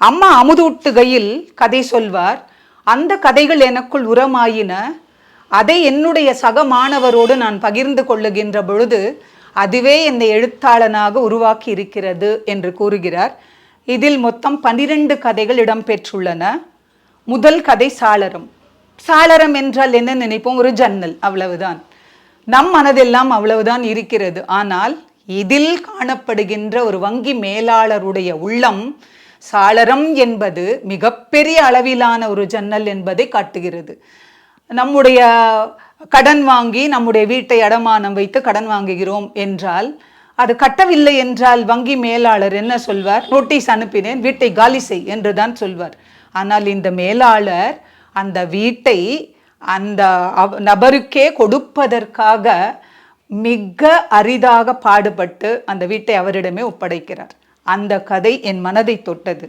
அம்மா அமுதூட்டுகையில் கதை சொல்வார். அந்த கதைகள் எனக்குள் உரமாயின. அதை என்னுடைய சக மாணவரோடு நான் பகிர்ந்து கொள்ளுகின்ற பொழுது அதுவே என்னை எழுத்தாளனாக உருவாக்கி இருக்கிறது என்று கூறுகிறார். இதில் மொத்தம் 12 கதைகள் இடம்பெற்றுள்ளன. முதல் கதை சாளரம். சாளரம் என்றால் என்ன நினைப்போம்? ஒரு ஜன்னல், அவ்வளவுதான். நம் மனதெல்லாம் அவ்வளவுதான் இருக்கிறது. ஆனால் இதில் காணப்படுகின்ற ஒரு வங்கி மேலாளருடைய உள்ளம் சாளரம் என்பது மிகப்பெரிய அளவிலான ஒரு ஜன்னல் என்பதை காட்டுகிறது. நம்முடைய கடன் வாங்கி நம்முடைய வீட்டை அடமானம் வைத்து கடன் வாங்குகிறோம் என்றால், அது கட்டவில்லை என்றால் வங்கி மேலாளர் என்ன சொல்வார்? நோட்டீஸ் அனுப்பினேன், வீட்டை காலி செய் என்றுதான் சொல்வார். ஆனால் இந்த மேலாளர் அந்த வீட்டை அந்த நபருக்கே கொடுப்பதற்காக மிக அரிதாக பாடுபட்டு அந்த வீட்டை அவரிடமே ஒப்படைக்கிறார். அந்த கதை என் மனதை தொட்டது.